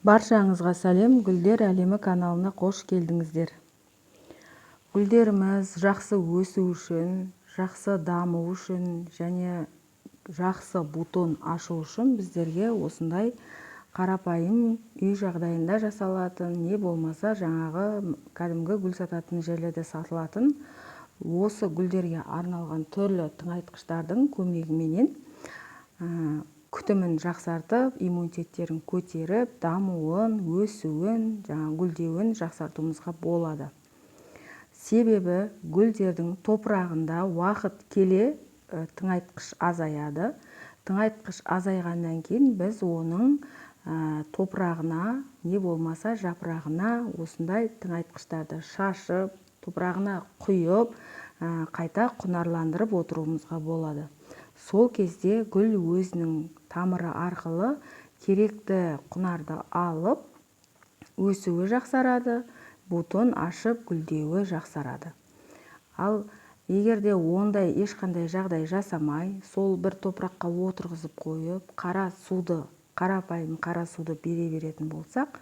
Баршаңызға сәлем, Гүлдер әлемі каналына қош келдіңіздер. Гүлдеріміз жақсы өсу үшін, жақсы даму үшін және жақсы бутон ашу үшін біздерге осындай қарапайым үй жағдайында жасалатын, не болмаса жаңағы кәдімгі гүл сататын жерлерде сатылатын осы гүлдерге арналған түрлі тыңайтқыштардың көмегіменен күтімін жақсартып, иммунитеттерін көтеріп, дамуын, өсуін, гүлдеуін жақсартуымызға болады. Себебі гүлдердің топырағында уақыт келе тыңайтқыш азаяды. Тыңайтқыш азайғаннан кейін біз оның топырағына, не болмаса жапырағына осындай тыңайтқыштарды шашып, топырағына құйып, қайта құнарландырып отыруымызға болады. Сол кезде гүл өзінің тамыры арқылы керекті құнарды алып, өсуі жақсарады, бутон ашып гүлдеуі жақсарады. Ал егерде ондай ешқандай жағдай жасамай, сол бір топыраққа отырғызып қойып, қарапайым қара суды бере беретін болсақ,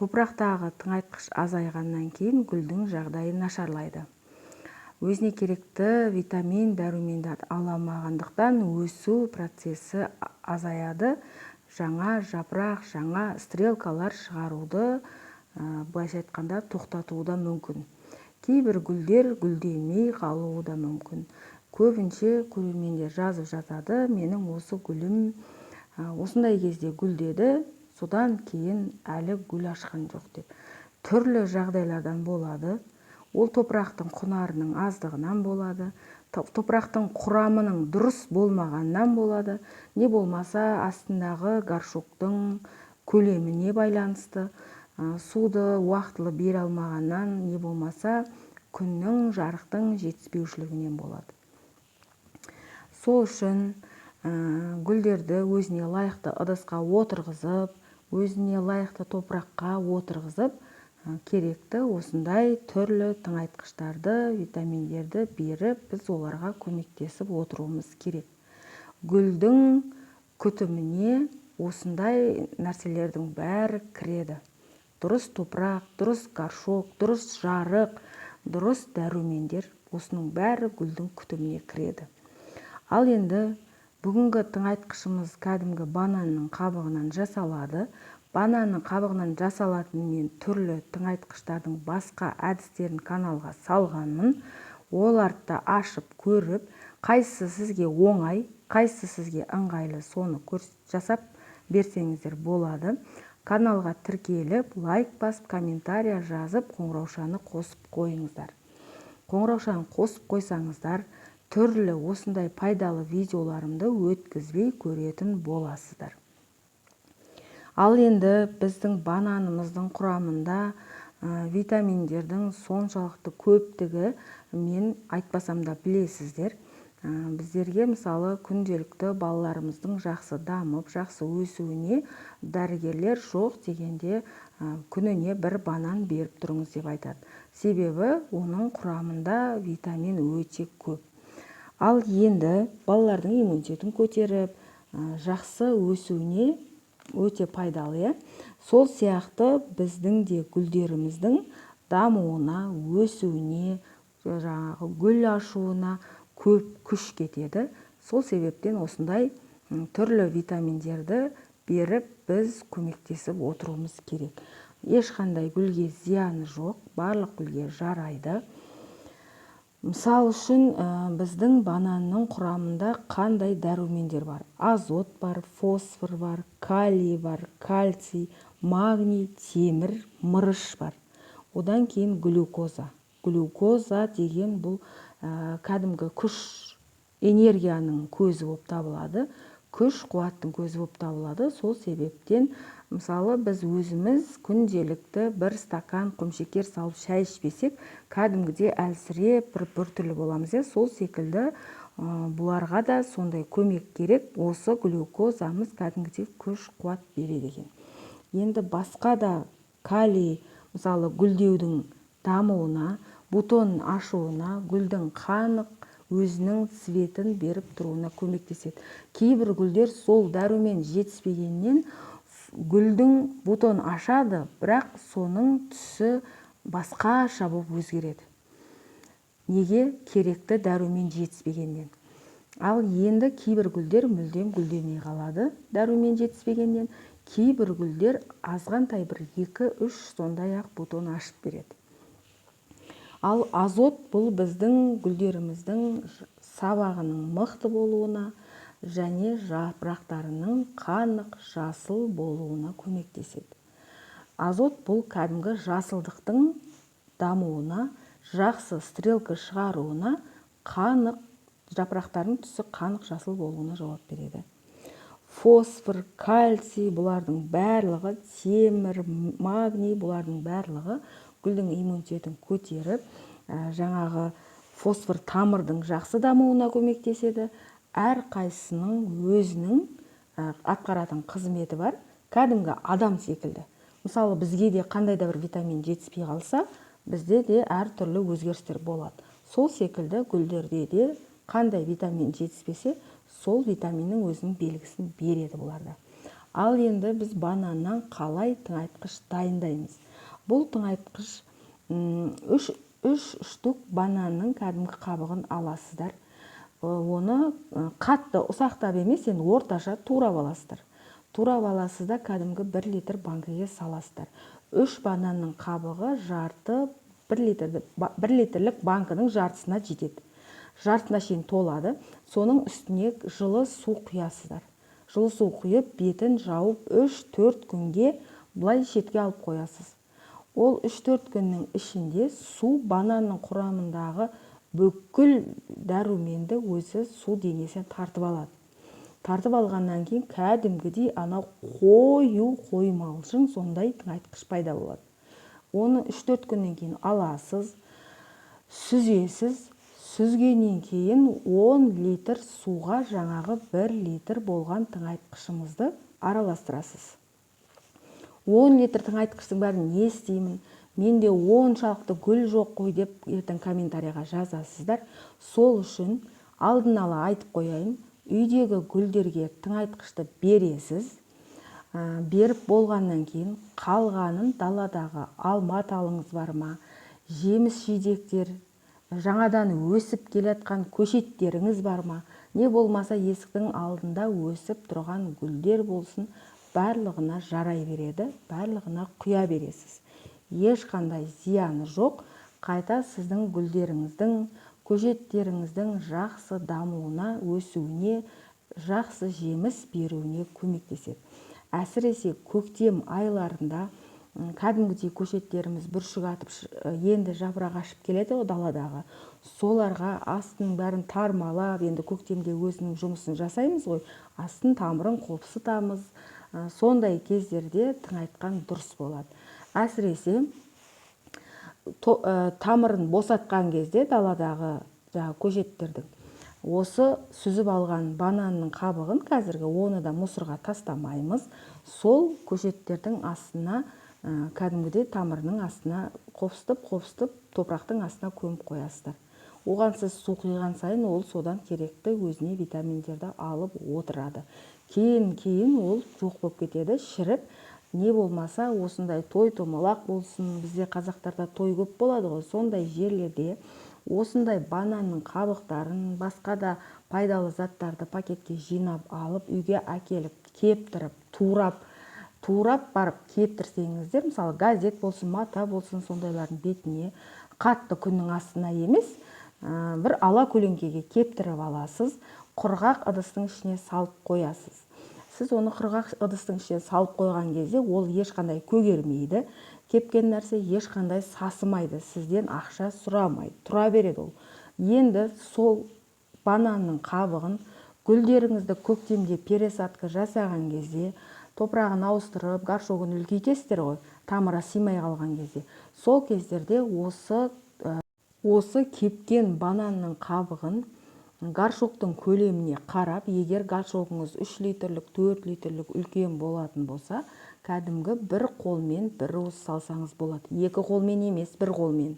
топырақтағы тыңайтқыш азайғаннан кейін гүлдің жағдайы нашарлайды. Өзіне керекті витамин, дәрумендерді ала алмағандықтан өсу процесі азаяды. Жаңа жапырақ, жаңа стрелкалар шығаруды, былайша айтқанда, тоқтатуы да мүмкін. Кейбір гүлдер гүлдемей қалуы да мүмкін. Көбінше көрермендер жазып жатады, менің осы гүлім осындай кезде гүлдеді, содан кейін әлі гүл ашқан жоқ деп. Түрлі жағдайлардан болады. Ол топырақтың құнарының аздығынан болады, топырақтың құрамының дұрыс болмағаннан болады, не болмаса астындағы горшоктың көлеміне байланысты, суды уақытылы бере алмағаннан, не болмаса күннің, жарықтың жетіспеушілігінен болады. Сол үшін гүлдерді өзіне лайықты ыдысқа отырғызып, өзіне лайықты топыраққа отырғызып, керекті осындай түрлі тыңайтқыштарды, витаминдерді беріп, біз оларға көмектесіп отыруымыз керек. Гүлдің күтіміне осындай нәрселердің бәрі кіреді. Дұрыс топырақ, дұрыс горшок, дұрыс жарық, дұрыс дәрумендер, осының бәрі гүлдің күтіміне кіреді. Ал енді бүгінгі тыңайтқышымыз кәдімгі бананның қабығынан жасалады. Бананның қабығынан жасалатын мен түрлі тыңайтқыштардың басқа әдістерін каналға салғанмын. Оларды ашып көріп, қайсысы сізге оңай, қайсысы сізге ыңғайлы, соны жасап берсеңіздер болады. Каналға тіркеліп, лайк басып, комментария жазып, қоңыраушаны қосып қойыңыздар. Қоңыраушаны қосып қойсаңыздар, түрлі осындай пайдалы видеоларымды өткізбей көретін боласыздар. Ал енді біздің бананымыздың құрамында витаминдердің соншалықты көптігі мен айтпасам да білесіздер. Біздерге мысалы күнделікті балаларымыздың жақсы дамып, жақсы өсуіне дәрігерлер жоқ дегенде күніне бір банан беріп тұрыңыз деп айтады. Себебі оның құрамында витамин өте көп. Ал енді балалардың иммунитетін көтеріп, жақсы өсуіне өте пайдалы. Сол сияқты біздің де гүлдеріміздің дамуына, өсуіне, гүл ашуына көп күш кетеді. Сол себептен осындай түрлі витаминдерді беріп, біз көмектесіп отыруымыз керек. Ешқандай гүлге зияны жоқ, барлық гүлге жарайды. Мысал үшін біздің бананның құрамында қандай дәрумендер бар? Азот бар, фосфор бар, калий бар, кальций, магний, темір, мырыш бар. Одан кейін глюкоза. Глюкоза деген бұл кәдімгі күш энергияның көзі болып табылады. Күш қуаттың көзі болып табылады. Сол себептен мысалы біз өзіміз күнделікті бір стакан құмшекер салып шай ішпесек, кәдімгіде әлсіреп бір түрлі боламыз. Сол секілді бұларға да сондай көмек керек. Осы глюкозамыз кәдімгіде күш қуат береді екен. Енді басқа да калий, мысалы гүлдеудің дамуына, бутон ашуына, гүлдің қанық өзінің цветін беріп тұруына көмектеседі. Кейбір гүлдер сол дәрумен жетіспегеннен гүлдің бутон ашады, бірақ соның түсі басқаша болып өзгереді. Неге? Керекті дәрумен жетіспегеннен. Ал енді кейбір гүлдер мүлдем гүлдемей қалады дәрумен жетіспегеннен. Кейбір гүлдер азғантай бір 2-3 сондай ақ бутон ашып береді. Ал азот бұл біздің гүлдеріміздің сабағының мықты болуына және жапырақтарының қанық жасыл болуына көмектеседі. Азот бұл кәдімгі жасылдықтың дамуына, жақсы стрелка шығаруына, жапырақтардың түсі қанық жасыл болуына жауап береді. Фосфор, кальций бұлардың барлығы, темір, магний бұлардың барлығы гүлдің иммунитетін көтеріп, жаңағы фосфор тамырдың жақсы дамуына көмектеседі. Әр қайсының өзінің атқаратын қызметі бар, кәдімгі адам секілді. Мысалы, бізге де қандай да бір витамин жетіспей қалса, бізде де әртүрлі өзгерістер болады. Сол секілді гүлдерде де қандай витамин жетіспесе, сол витаминнің өзінің белгісін береді бұларда. Ал енді біз бананнан қалай тыңайтқыш дайындаймыз? Бұл тыңайтқыш 3 штук бананның кәдімгі қабығын аласыздар. Оны қатты ұсақтап емес, енді орташа турап аласыздар. Турап аласызда кәдімгі 1 литр банкіге саласыздар. 3 бананның қабығы 1 литрлік банкының жартысына жетеді. Жартысына шейін толады. Соның үстіне жылы су құясыздар. Жылы су құйып, бетін жауып 3-4 күнге бұлай шетке алып қоясыз. Ол 3-4 күннің ішінде су бананның құрамындағы бүкіл дәруменді өзі су денесіне тартып алады. Тартып алғаннан кейін кәдімгідей анау қоймалжың сондай тыңайтқыш пайда болады. Оны 3-4 күннен кейін аласыз, сүзесіз. Сүзгеннен кейін 10 литр суға жаңағы 1 литр болған тыңайтқышымызды араластырасыз. 10 литр тыңайтқыштың бәрін не істеймін? Менде 10 шалықты гүл жоқ қой деп ертең комментарияға жазасыздар. Сол үшін алдын ала айтып қояйын. Үйдегі гүлдерге тыңайтқышты бересіз. Беріп болғаннан кейін қалғанын даладағы алма талыңыз бар ма, жеміс жидектер, жаңадан өсіп келатқан көшеттеріңіз бар ма, не болмаса есіктің алдында өсіп тұрған гүлдер болсын, барлығына жарай береді, барлығына құя бересіз. Ешқандай зияны жоқ, қайта сіздің гүлдеріңіздің, көшеттеріңіздің жақсы дамуына, өсуіне, жақсы жеміс беруіне көмектеседі. Әсіресе көктем айларында кәдімгідей көшеттеріміз бүршік атып, енді жапырақ ашып келеді даладағы. Соларға астының бәрін тармалап, енді көктемде өзінің жұмысын жасаймыз ғой, астын тамырын қопсытамыз. Сондай кездерде тыңайтқан дұрыс болады. Әсіресе тамырын босатқан кезде даладағы көшеттердің осы сүзіп алған бананның қабығын, қазіргі оны да мусорға тастамаймыз. Сол көшеттердің астына, кәдімгідей тамырының астына қопсытып, топырақтың астына көміп қоясыздар. Оған сіз су құйған сайын ол содан керекті өзіне витаминдерді алып отырады. Кейін ол жоқ болып кетеді, шіріп. Не болмаса осындай той-томалақ болсын, бізде қазақтарда той көп болады ғой, сондай жерлерде осындай бананның қабықтарын, басқа да пайдалы заттарды пакетке жинап алып, үйге әкеліп, кептіріп, турап барып кептірсеңіздер, мысалы газет болсын, мата болсын, сондайлардың бетіне қатты күннің астына емес, бір ала көлеңкеге кептіріп аласыз, құрғақ ыдыстың ішіне салып қоясыз. Сіз оны құрғақ ыдыстың ішіне салып қойған кезде ол ешқандай көгермейді, кепкен нәрсе ешқандай сасымайды, сізден ақша сұрамайды, тұра береді ол. Енді сол бананның қабығын, гүлдеріңізді көктемде пересадка жасаған кезде, топырағын ауыстырып, горшогын үлкейтесіздер ғой, тамыры симай қалған кезде. Сол кездерде осы кепкен бананның қабығын горшоктың көлеміне қарап, егер горшогыңыз 3 литрлік, 4 литрлік үлкен болатын болса, кәдімгі бір қолмен бір уыс салсаңыз болады. 2 қолмен емес, бір қолмен.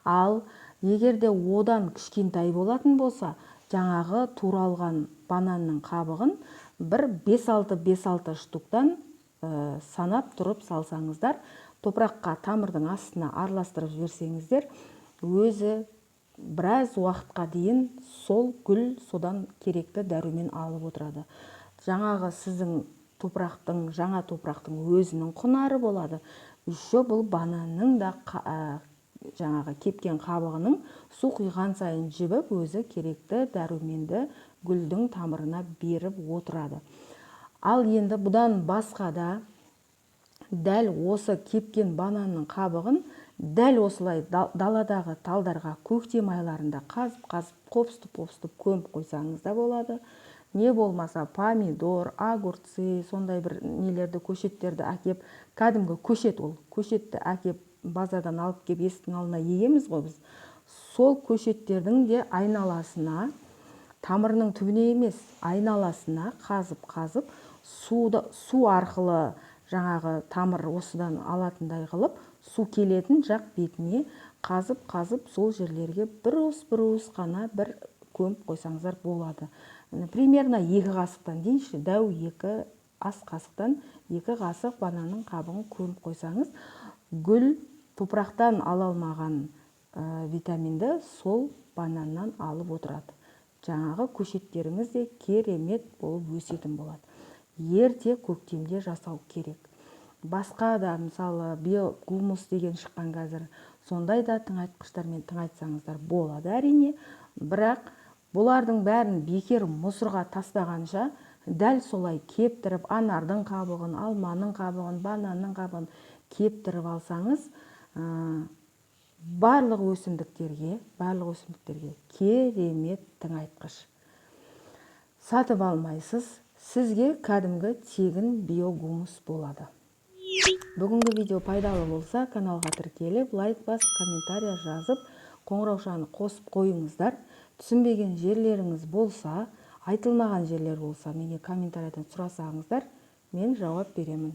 Ал егерде одан кішкентай болатын болса, жаңағы туралған бананның қабығын бір 5-6 штуктан санап тұрып салсаңыздар, топыраққа тамырдың астына араластырып жіберсеңіздер, өзі біраз уақытқа дейін сол гүл содан керекті дәрумен алып отырады. Жаңағы сіздің жаңа топырақтың өзінің құнары болады. Еще бұл бананның да жаңағы кепкен қабығының су құйған сайын жібіп, өзі керекті дәруменді гүлдің тамырына беріп отырады. Ал енді бұдан басқа да дәл осы кепкен бананның қабығын дәл осылай даладағы талдарға көктем айларында қазып қопсытып көміп қойсаңыз да болады. Не болмаса помидор, огурцы, сондай бір нелерді, көшеттерді әкеп, кәдімгі көшет, ол көшетті әкеп базардан алып кеп есіктің алдына егеміз ғой біз. Сол көшеттердің де айналасына, тамырының түбіне емес, айналасына қазып су арқылы жаңағы тамыр осыдан алатындай қылып, су келетін жақ бетіне қазып сол жерлерге бір уыс қана бір көміп қойсаңыздар болады. Примерно 2 қасықтан дейінші, дәу 2 ас қасықтан 2 қасық бананның қабығын көміп қойсаңыз, гүл топырақтан ала алмаған витаминді сол бананнан алып отырады. Жаңағы көшеттеріңіз де керемет болып өсетін болады. Ерте көктемде жасау керек. Басқа да, мысалы, биогумус деген шыққан қазір, сондай да тыңайтқыштармен тыңайтсаңыздар болады әрине. Бірақ бұлардың бәрін бекер мұсырға тастағанша, дәл солай кептіріп, анардың қабығын, алманың қабығын, бананның қабығын кептіріп алсаңыз, барлық өсімдіктерге керемет тыңайтқыш. Сатып алмайсыз, сізге кәдімгі тегін биогумус болады. Бүгінгі видео пайдалы болса, каналға тіркеліп, лайк басып, комментария жазып, қоңыраушаны қосып қойыңыздар. Түсінбеген жерлеріңіз болса, айтылмаған жерлер болса, менге комментариядан сұрасаңыздар, мен жауап беремін.